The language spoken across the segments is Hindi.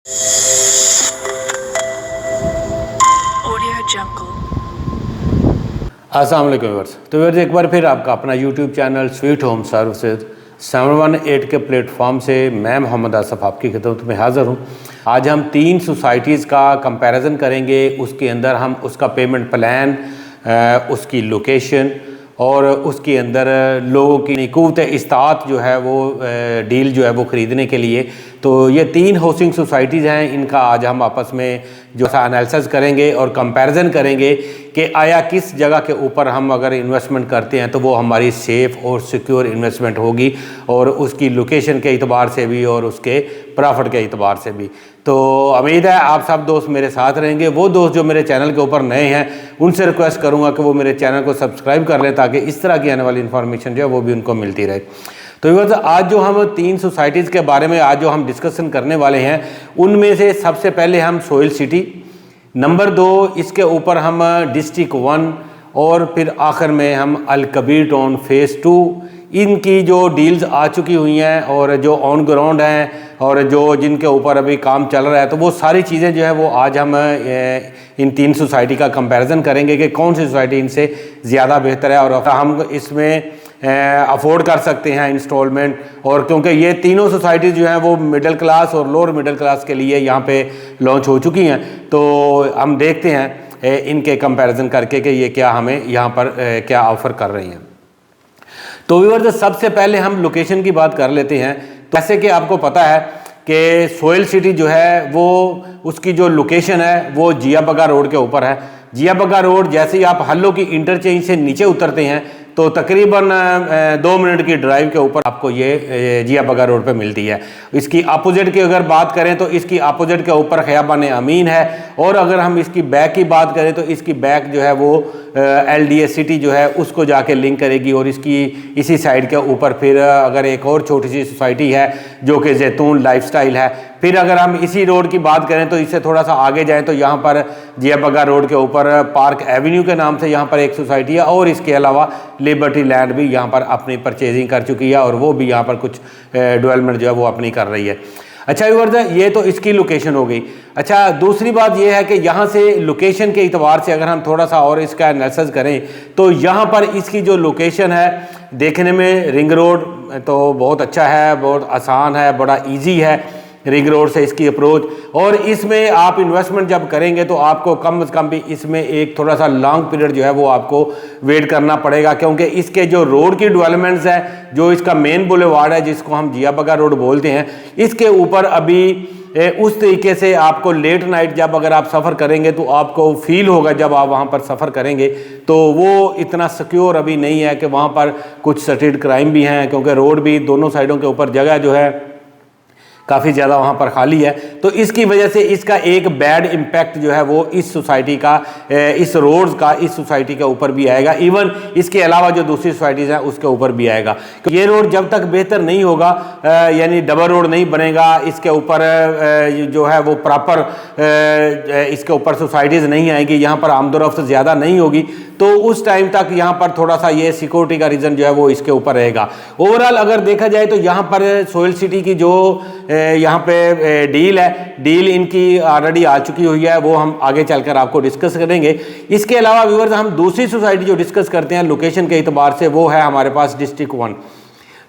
अस्सलाम वालेकुम व्यूअर्स। तो व्यूअर्स एक बार फिर आपका अपना YouTube channel sweet home services 718 के प्लेटफॉर्म से मैं मोहम्मद आसफ आपकी खिदमत में हाज़िर हूँ। आज हम 3 सोसाइटीज़ का कंपैरिजन करेंगे। उसके अंदर हम उसका पेमेंट प्लान, उसकी लोकेशन और उसके अंदर लोगों की क़ुव्वत इस्तात जो है वो डील जो है वो ख़रीदने के लिए। तो ये 3 हाउसिंग सोसाइटीज़ हैं, इनका आज हम आपस में जो सा एनालिसिस करेंगे और कंपैरिजन करेंगे कि आया किस जगह के ऊपर हम अगर इन्वेस्टमेंट करते हैं तो वो हमारी सेफ़ और सिक्योर इन्वेस्टमेंट होगी, और उसकी लोकेशन के एतबार से भी और उसके प्रॉफिट के एतबार से भी। तो उम्मीद है आप सब दोस्त मेरे साथ रहेंगे। वो दोस्त जो मेरे चैनल के ऊपर नए हैं उनसे रिक्वेस्ट करूंगा कि वो मेरे चैनल को सब्सक्राइब कर लें ताकि इस तरह की आने वाली इन्फॉर्मेशन जो है वो भी उनको मिलती रहे। तो व्यूअर्स आज जो हम 3 सोसाइटीज़ के बारे में आज जो हम डिस्कशन करने वाले हैं उनमें से सबसे पहले हम सोयल सिटी, नंबर 2 इसके ऊपर हम डिस्ट्रिक्ट 1 और फिर आखिर में हम अल कबीर टाउन फेज़ 2। इनकी जो डील्स आ चुकी हुई हैं और जो ऑन ग्राउंड हैं और जो जिनके ऊपर अभी काम चल रहा है, तो वो सारी चीज़ें जो है वो आज हम इन 3 सोसाइटी का कंपैरिजन करेंगे कि कौन सी सोसाइटी इनसे ज़्यादा बेहतर है और हम इसमें अफोर्ड कर सकते हैं इंस्टॉलमेंट। और क्योंकि ये तीनों सोसाइटी जो हैं वो मिडिल क्लास और लोअर मिडिल क्लास के लिए यहाँ पे लॉन्च हो चुकी हैं, तो हम देखते हैं इनके कंपैरिजन करके कि ये क्या हमें यहाँ पर क्या ऑफ़र कर रही हैं। तो व्यूअर्स सबसे पहले हम लोकेशन की बात कर लेते हैं। तो जैसे कि आपको पता है कि सोयल सिटी जो है वो उसकी जो लोकेशन है वो जिया बग्गा रोड के ऊपर है। जिया बग्गा रोड जैसे ही आप हल्लो की इंटरचेंज से नीचे उतरते हैं तो तकरीबन 2 मिनट की ड्राइव के ऊपर आपको ये जिया बग्गा रोड पे मिलती है। इसकी अपोजिट की अगर बात करें तो इसकी अपोजिट के ऊपर खयाबान अमीन है, और अगर हम इसकी बैक की बात करें तो इसकी बैक जो है वो LDA सिटी जो है उसको जाके लिंक करेगी। और इसकी इसी साइड के ऊपर फिर अगर एक और छोटी सी सोसाइटी है जो कि जैतून लाइफस्टाइल है। फिर अगर हम इसी रोड की बात करें तो इससे थोड़ा सा आगे जाएं तो यहाँ पर जिया बग्गा रोड के ऊपर पार्क एवेन्यू के नाम से यहाँ पर एक सोसाइटी है, और इसके अलावा लिबर्टी लैंड भी यहाँ पर अपनी परचेजिंग कर चुकी है और वो भी यहाँ पर कुछ डेवलपमेंट जो है वो अपनी कर रही है। अच्छा व्यूअर्स ये तो इसकी लोकेशन हो गई। अच्छा दूसरी बात ये है कि यहाँ से लोकेशन के एतबार से अगर हम थोड़ा सा और इसका एनालिसिस करें तो यहाँ पर इसकी जो लोकेशन है देखने में रिंग रोड तो बहुत अच्छा है, बहुत आसान है, बड़ा ईजी है रिंग रोड से इसकी अप्रोच। और इसमें आप इन्वेस्टमेंट जब करेंगे तो आपको कम से कम भी इसमें एक थोड़ा सा लॉन्ग पीरियड जो है वो आपको वेट करना पड़ेगा, क्योंकि इसके जो रोड की डेवलपमेंट्स है, जो इसका मेन बुलेवार्ड है जिसको हम जिया बग्गा रोड बोलते हैं, इसके ऊपर अभी उस तरीके से आपको लेट नाइट जब अगर आप सफ़र करेंगे तो आपको फील होगा जब आप वहाँ पर सफ़र करेंगे तो वो इतना सिक्योर अभी नहीं है कि वहाँ पर कुछ स्ट्रीट क्राइम भी हैं, क्योंकि रोड भी दोनों साइडों के ऊपर जगह जो है काफ़ी ज़्यादा वहाँ पर खाली है। तो इसकी वजह से इसका एक बैड इम्पैक्ट जो है वो इस सोसाइटी का, इस रोड्स का इस सोसाइटी के ऊपर भी आएगा। इवन इसके अलावा जो दूसरी सोसाइटीज़ हैं उसके ऊपर भी आएगा। ये रोड जब तक बेहतर नहीं होगा, यानी डबल रोड नहीं बनेगा, इसके ऊपर जो है वो प्रॉपर इसके ऊपर सोसाइटीज़ नहीं आएगी, यहाँ पर आमदोरफ्त ज़्यादा नहीं होगी, तो उस टाइम तक यहाँ पर थोड़ा सा ये सिक्योरिटी का रीज़न जो है वो इसके ऊपर रहेगा। ओवरऑल अगर देखा जाए तो यहाँ पर सोयल सिटी की जो यहाँ पे डील है, डील इनकी ऑलरेडी आ चुकी हुई है, वो हम आगे चलकर आपको डिस्कस करेंगे। इसके अलावा व्यूअर्स हम दूसरी सोसाइटी जो डिस्कस करते हैं लोकेशन के एतबार से वो है हमारे पास डिस्ट्रिक्ट 1।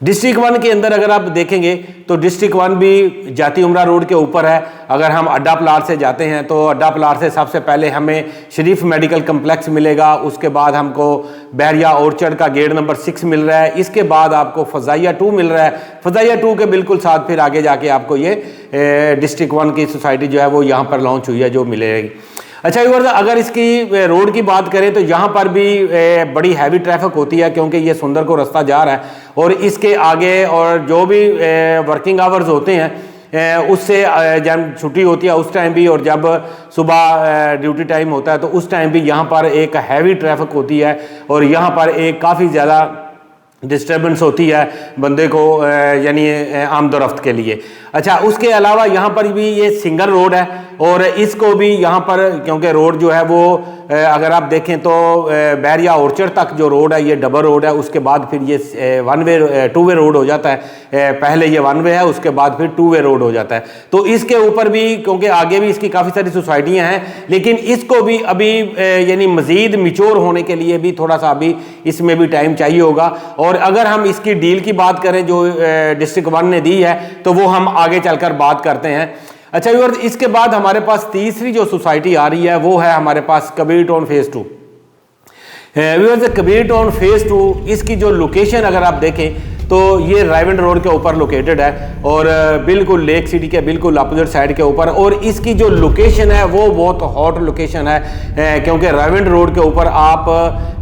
डिस्ट्रिक्ट 1 के अंदर अगर आप देखेंगे तो डिस्ट्रिक्ट 1 भी जाती उमरा रोड के ऊपर है। अगर हम अड्डा प्लार से जाते हैं तो अड्डा प्लार से सबसे पहले हमें शरीफ मेडिकल कम्प्लेक्स मिलेगा, उसके बाद हमको बहरिया ऑर्चर्ड का गेट नंबर 6 मिल रहा है, इसके बाद आपको फ़ज़ाइया 2 मिल रहा है। फ़ज़ाइया 2 के बिल्कुल साथ फिर आगे जाके आपको ये डिस्ट्रिक्ट 1 की सोसाइटी जो है वो यहाँ पर लॉन्च हुई है जो मिलेगी। अच्छा व्यूअर्स अगर इसकी रोड की बात करें तो यहाँ पर भी बड़ी हैवी ट्रैफिक होती है, क्योंकि ये सुंदर को रास्ता जा रहा है और इसके आगे और जो भी वर्किंग आवर्स होते हैं उससे जब छुट्टी होती है उस टाइम भी, और जब सुबह ड्यूटी टाइम होता है तो उस टाइम भी यहाँ पर एक हैवी ट्रैफिक होती है और यहाँ पर एक काफ़ी ज़्यादा डिस्टर्बेंस होती है बंदे को, यानी आमदोरफ्त के लिए। अच्छा उसके अलावा यहाँ पर भी ये सिंगल रोड है और इसको भी यहाँ पर क्योंकि रोड जो है वो अगर आप देखें तो बैरिया ऑर्चर्ड तक जो रोड है ये डबल रोड है, उसके बाद फिर ये टू वे रोड हो जाता है। पहले ये वन वे है, उसके बाद फिर टू वे रोड हो जाता है। तो इसके ऊपर भी क्योंकि आगे भी इसकी काफ़ी सारी सोसाइटियाँ हैं, लेकिन इसको भी अभी यानी मज़ीद मिच्योर होने के लिए भी थोड़ा सा अभी इसमें भी टाइम चाहिए होगा। और अगर हम इसकी डील की बात करें जो डिस्ट्रिक्ट 1 ने दी है तो वो हम आगे चलकर बात करते हैं। अच्छा व्यूअर्स, इसके बाद हमारे पास तीसरी जो सोसाइटी आ रही है वो है हमारे पास Kabir town phase 2। Viewers, Kabir town phase 2 इसकी जो लोकेशन अगर आप देखें तो ये रायविंड रोड के ऊपर लोकेटेड है और बिल्कुल लेक सिटी के बिल्कुल अपोजिट साइड के ऊपर। और इसकी जो लोकेशन है वो बहुत हॉट लोकेशन है क्योंकि रायविंड रोड के ऊपर आप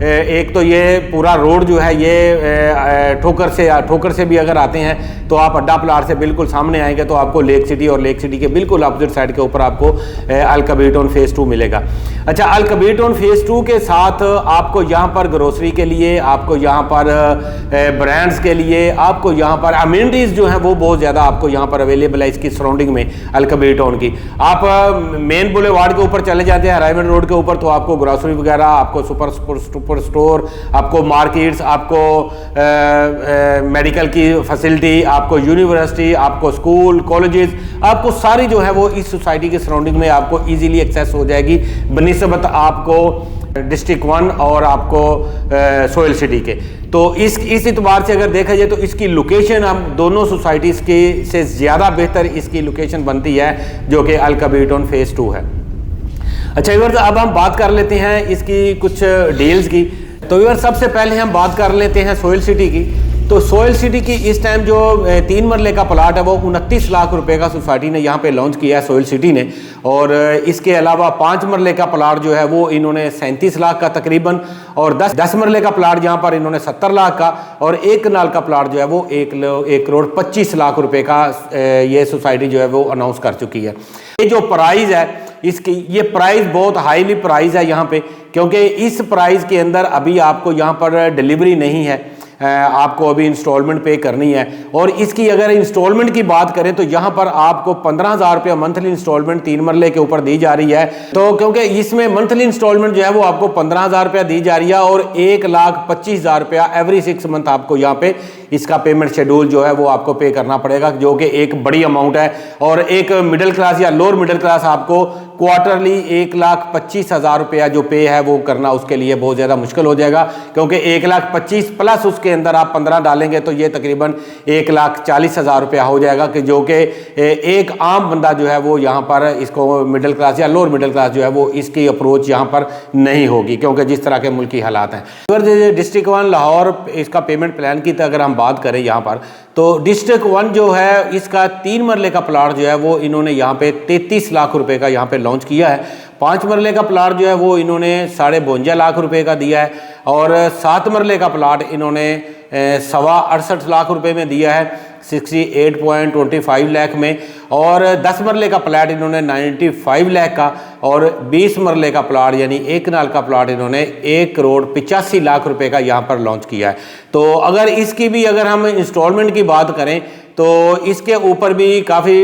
एक तो ये पूरा रोड जो है ये ठोकर से भी अगर आते हैं तो आप अड्डा प्लाट से बिल्कुल सामने आएंगे तो आपको लेक सिटी और लेक सिटी के बिल्कुल अपोजिट साइड के ऊपर आपको अल कबीर टाउन फेज़ 2 मिलेगा। अच्छा, अल कबीर टाउन फेज़ 2 के साथ आपको यहाँ पर ग्रोसरी के लिए, आपको यहाँ पर ब्रांड्स के लिए, आपको यहाँ पर अम्यूनिटीज़ जो हैं वो बहुत ज़्यादा आपको यहाँ पर अवेलेबल है इसकी सराउंडिंग में अल कबीर टाउन की। आप मेन बुलेवार्ड के ऊपर चले जाते हैं रायविंड रोड के ऊपर तो आपको ग्रोसरी वगैरह, आपको सुपर स्टोर, आपको मार्केट्स, आपको मेडिकल की फैसिलिटी, आपको यूनिवर्सिटी, आपको स्कूल कॉलेजेस, आपको सारी जो है वो इस सोसाइटी के सराउंडिंग में आपको ईजिली एक्सेस हो जाएगी बनिस्बत आपको डिस्ट्रिक्ट 1 और आपको सोयल सिटी के। तो इस इतबार से अगर देखा जाए तो इसकी लोकेशन हम दोनों सोसाइटीज़ के से ज़्यादा बेहतर इसकी लोकेशन बनती है जो कि अल कबीर टाउन फेज़ 2 है। अच्छा व्यूअर्स, अब हम बात कर लेते हैं इसकी कुछ डील्स की। तो व्यूअर्स, सबसे पहले हम बात कर लेते हैं सोयल सिटी की। तो सोयल सिटी की इस टाइम जो 3 मरले का प्लाट है वो 29 लाख रुपए का सोसाइटी ने यहाँ पे लॉन्च किया है सोयल सिटी ने। और इसके अलावा 5 मरले का प्लाट जो है वो इन्होंने 37 लाख का तकरीबन, और 10 मरले का प्लाट यहाँ पर इन्होंने 70 लाख का, और 1 कनाल का प्लाट जो है वो 1 करोड़ 25 लाख रुपए का ये सोसाइटी जो है वो अनाउंस कर चुकी है। ये जो प्राइस है इसकी, ये प्राइस बहुत हाईली प्राइस है यहाँ पे, क्योंकि इस प्राइस के अंदर अभी आपको यहाँ पर डिलीवरी नहीं है, आपको अभी इंस्टॉलमेंट पे करनी है। और इसकी अगर इंस्टॉलमेंट की बात करें तो यहाँ पर आपको 15,000 रुपया मंथली इंस्टॉलमेंट 3 मरले के ऊपर दी जा रही है। तो क्योंकि इसमें मंथली इंस्टॉलमेंट जो है वो आपको 15,000 रुपया दी जा रही है और 1,25,000 रुपया एवरी 6 मंथ आपको यहाँ पे इसका पेमेंट शेड्यूल जो है वो आपको पे करना पड़ेगा, जो कि एक बड़ी अमाउंट है। और एक मिडिल क्लास या लोअर मिडिल क्लास आपको क्वार्टरली 1,25,000 रुपया जो पे है वो करना उसके लिए बहुत ज़्यादा मुश्किल हो जाएगा, क्योंकि 1,25,000 प्लस उसके अंदर आप 15 डालेंगे तो ये तकरीबन 1,40,000 रुपया हो जाएगा, कि जो कि एक आम बंदा जो है वो यहाँ पर इसको मिडिल क्लास या लोअर मिडिल क्लास जो है वो इसकी अप्रोच यहाँ पर नहीं होगी, क्योंकि जिस तरह के मुल्की हालात हैं। अगर डिस्ट्रिक्ट 1 लाहौर इसका पेमेंट प्लान की तो अगर हम बात करें यहाँ पर, तो डिस्ट्रिक्ट 1 जो है इसका 3 मरले का प्लाट जो है वो इन्होंने यहाँ पे 33 लाख रुपए का यहाँ पे लॉन्च किया है। 5 मरले का प्लाट जो है वो इन्होंने 52.5 लाख रुपए का दिया है, और 7 मरले का प्लाट इन्होंने 68 लाख रुपए में दिया है 68.25 लाख में, और 10 मरले का प्लाट इन्होंने 95 लाख का, और 20 मरले का प्लाट यानी 1 कनाल का प्लाट इन्होंने 1 करोड़ 85 लाख रुपए का यहाँ पर लॉन्च किया है। तो अगर इसकी भी अगर हम इंस्टॉलमेंट की बात करें तो इसके ऊपर भी काफ़ी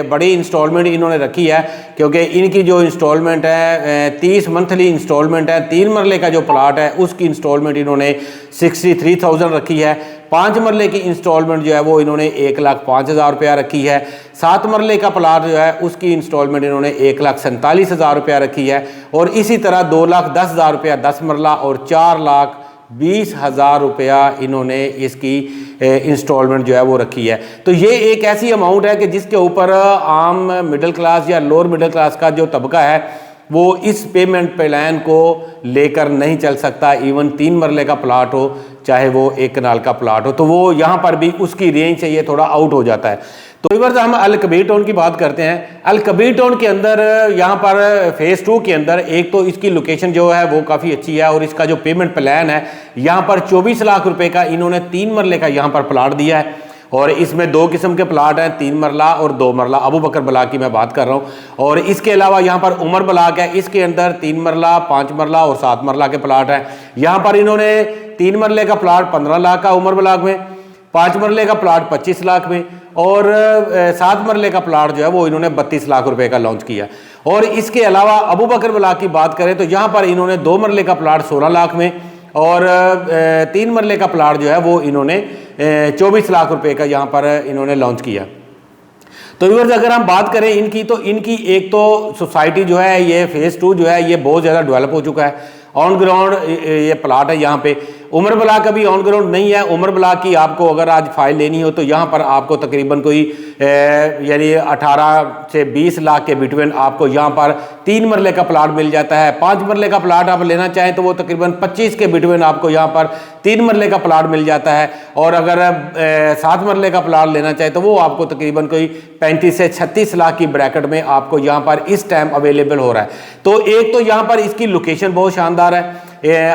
बड़ी इंस्टॉलमेंट इन्होंने रखी है, क्योंकि इनकी जो इंस्टॉलमेंट है 30 मंथली इंस्टॉलमेंट है। 3 मरले का जो प्लाट है उसकी इंस्टॉलमेंट इन्होंने 63,000 रखी है। 5 मरले की इंस्टॉलमेंट जो है वो इन्होंने 1,05,000 रुपया रखी है। 7 मरले का प्लाट जो है उसकी इंस्टॉलमेंट इन्होंने 1,47,000 रुपया रखी है, और इसी तरह 2,10,000 रुपया 10 मरला और 4,20,000 रुपया इन्होंने इसकी इंस्टॉलमेंट जो है वो रखी है। तो ये एक ऐसी अमाउंट है कि जिसके ऊपर आम मिडिल क्लास या लोअर मिडिल क्लास का जो तबका है वो इस पेमेंट प्लान को लेकर नहीं चल सकता। इवन 3 मरले का प्लाट हो चाहे वो 1 कनाल का प्लाट हो, तो वो यहाँ पर भी उसकी रेंज से ये थोड़ा आउट हो जाता है। तो एक बार हम अल कबीर टाउन की बात करते हैं। अल कबीर टाउन के अंदर यहाँ पर फेज़ 2 के अंदर एक तो इसकी लोकेशन जो है वो काफ़ी अच्छी है, और इसका जो पेमेंट प्लान है यहाँ पर 24 लाख रुपए का इन्होंने 3 मरले का यहाँ पर प्लाट दिया है। और इसमें 2 किस्म के प्लाट हैं, 3 मरला और 2 मरला। अबू बकर ब्लाक की मैं बात कर रहा हूँ। और इसके अलावा यहाँ पर उमर ब्लाक है, इसके अंदर 3 मरला, 5 मरला और 7 मरला के प्लाट हैं। यहाँ पर इन्होंने 3 मरले का प्लाट 15 लाख का उमर ब्लाक में, 5 मरले का प्लाट 25 लाख में, और 7 मरले का प्लाट जो है वो इन्होंने 32 लाख रुपए का लॉन्च किया। और इसके अलावा अबू बकर ब्लॉक की बात करें तो यहाँ पर इन्होंने 2 मरले का प्लाट 16 लाख में और 3 मरले का प्लाट जो है वो इन्होंने 24 लाख रुपए का यहाँ पर इन्होंने लॉन्च किया। तो व्यूअर्स अगर हम बात करें इनकी, तो इनकी एक तो सोसाइटी जो है ये फेज़ 2 जो है ये बहुत ज़्यादा डेवलप हो चुका है। ऑन ग्राउंड ये प्लाट है। यहाँ पे उमर ब्लॉक अभी ऑन ग्राउंड नहीं है। उमर ब्लॉक की आपको अगर आज फाइल लेनी हो तो यहाँ पर आपको तकरीबन कोई यानी 18 से 20 लाख के बिटवीन आपको यहाँ पर 3 मरले का प्लाट मिल जाता है। 5 मरले का प्लाट आप लेना चाहें तो वो तकरीबन 25 के बिटवीन आपको यहाँ पर 3 मरले का प्लाट मिल जाता है। और अगर 7 मरले का प्लाट लेना चाहे तो वो आपको तकरीबन कोई 35 से 36 लाख की ब्रैकेट में आपको यहाँ पर इस टाइम अवेलेबल हो रहा है। तो एक तो यहाँ पर इसकी लोकेशन बहुत शानदार है।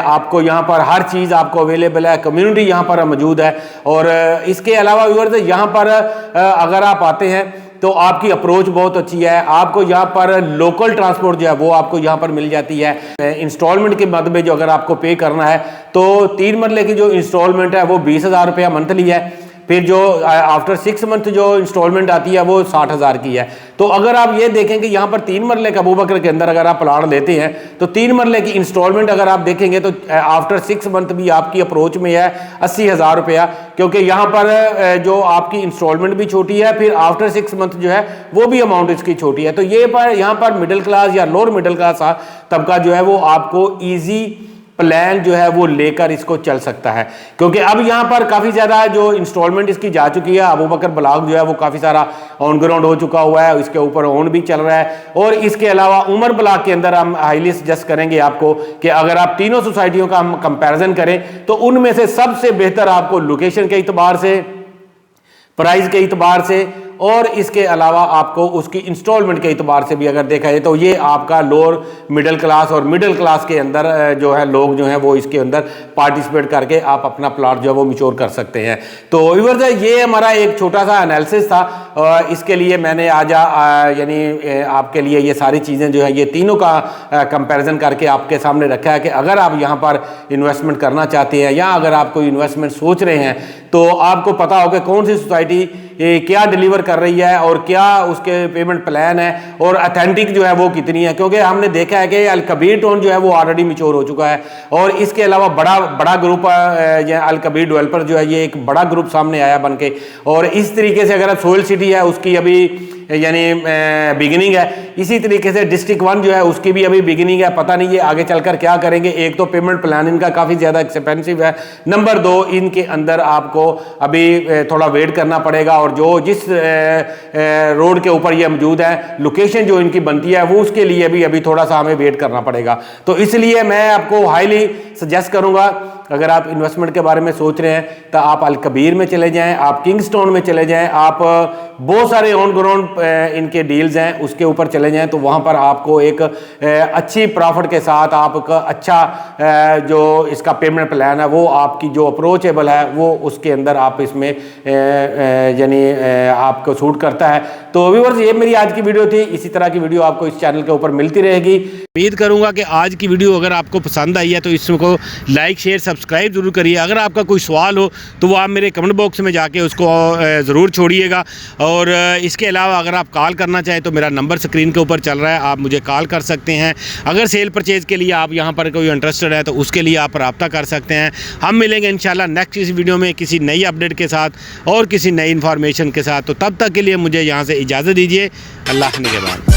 आपको यहाँ पर हर चीज़ आपको अवेलेबल है, कम्युनिटी यहाँ पर मौजूद है। और इसके अलावा व्यूअर्स यहाँ पर अगर आप आते हैं तो आपकी अप्रोच बहुत अच्छी है। आपको यहाँ पर लोकल ट्रांसपोर्ट जो है वो आपको यहाँ पर मिल जाती है। इंस्टॉलमेंट के मद में जो अगर आपको पे करना है तो 3 मरले की जो इंस्टॉलमेंट है वो 20,000 रुपया मंथली है। फिर जो आफ्टर 6 मंथ जो इंस्टॉलमेंट आती है वो 60,000 की है। तो अगर आप ये देखें कि यहाँ पर 3 मरले का अबू बकर के अंदर अगर आप प्लाट लेते हैं तो 3 मरले की इंस्टॉलमेंट अगर आप देखेंगे तो आफ्टर 6 मंथ भी आपकी अप्रोच में है 80,000 रुपया, क्योंकि यहाँ पर जो आपकी इंस्टॉलमेंट भी छोटी है, फिर आफ्टर 6 मंथ जो है वो भी अमाउंट इसकी छोटी है। तो ये पर यहाँ पर मिडिल क्लास या लोअर मिडिल क्लास तबका जो है वो आपको ईजी प्लान जो है वो लेकर इसको चल सकता है, क्योंकि अब यहाँ पर काफ़ी ज़्यादा जो इंस्टॉलमेंट इसकी जा चुकी है। अबू बकर ब्लॉक जो है वो काफ़ी सारा ऑन ग्राउंड हो चुका हुआ है, इसके ऊपर ओन भी चल रहा है। और इसके अलावा उमर ब्लॉक के अंदर हम हाईली सजेस्ट करेंगे आपको कि अगर आप तीनों सोसाइटियों का हम कंपैरिजन करें तो उनमें से सबसे बेहतर आपको लोकेशन के एतबार से, प्राइस के एतबार से और इसके अलावा आपको उसकी इंस्टॉलमेंट के एतबार से भी अगर देखा जाए तो ये आपका लोअर मिडिल क्लास और मिडिल क्लास के अंदर जो है लोग जो हैं वो इसके अंदर पार्टिसिपेट करके आप अपना प्लाट जो है वो मैच्योर कर सकते हैं। तो व्यूअर्स ये हमारा एक छोटा सा एनालिसिस था। इसके लिए मैंने आज यानी आपके लिए ये सारी चीज़ें जो है ये तीनों का कंपेरिजन करके आपके सामने रखा है कि अगर आप यहाँ पर इन्वेस्टमेंट करना चाहते हैं या अगर आप कोई इन्वेस्टमेंट सोच रहे हैं तो आपको पता हो कि कौन सी सोसाइटी क्या डिलीवर कर रही है और क्या उसके पेमेंट प्लान है और अथेंटिक जो है वो कितनी है। क्योंकि हमने देखा है कि अल कबीर टाउन जो है वो ऑलरेडी मैच्योर हो चुका है और इसके अलावा बड़ा ग्रुप अल कबीर डेवलपर जो है ये एक बड़ा ग्रुप सामने आया बन के। और इस तरीके से अगर सोयल सिटी है उसकी अभी यानी बिगिनिंग है, इसी तरीके से डिस्ट्रिक्ट 1 जो है उसकी भी अभी बिगिनिंग है। पता नहीं ये आगे चलकर क्या करेंगे। एक तो पेमेंट प्लान इनका काफ़ी ज़्यादा एक्सपेंसिव है, नंबर 2 इनके अंदर आपको अभी थोड़ा वेट करना पड़ेगा और जो जिस रोड के ऊपर ये मौजूद है लोकेशन जो इनकी बनती है वो उसके लिए भी अभी थोड़ा सा हमें वेट करना पड़ेगा। तो इसलिए मैं आपको हाईली सजेस्ट करूँगा अगर आप इन्वेस्टमेंट के बारे में सोच रहे हैं तो आप अल कबीर में चले जाएं, आप किंगस्टाउन में चले जाएं, आप बहुत सारे ऑन ग्राउंड इनके डील्स हैं उसके ऊपर चले जाएं तो वहाँ पर आपको एक अच्छी प्रॉफिट के साथ आपका अच्छा जो इसका पेमेंट प्लान है वो आपकी जो अप्रोचेबल है वो उसके अंदर आप इसमें यानी आपको सूट करता है। तो व्यूअर्स ये मेरी आज की वीडियो थी। इसी तरह की वीडियो आपको इस चैनल के ऊपर मिलती रहेगी। उम्मीद करूंगा कि आज की वीडियो अगर आपको पसंद आई है तो इसको लाइक शेयर सब्सक्राइब जरूर करिए। अगर आपका कोई सवाल हो तो वो आप मेरे कमेंट बॉक्स में जाके उसको ज़रूर छोड़िएगा। और इसके अलावा अगर आप कॉल करना चाहें तो मेरा नंबर स्क्रीन के ऊपर चल रहा है, आप मुझे कॉल कर सकते हैं। अगर सेल परचेज़ के लिए आप यहाँ पर कोई इंटरेस्टेड है तो उसके लिए आप रब्ता कर सकते हैं। हम मिलेंगे इंशाल्लाह नेक्स्ट इस वीडियो में किसी नई अपडेट के साथ और किसी नई इन्फॉर्मेशन के साथ। तो तब तक के लिए मुझे यहाँ से इजाज़त दीजिए। अल्लाह के बाद।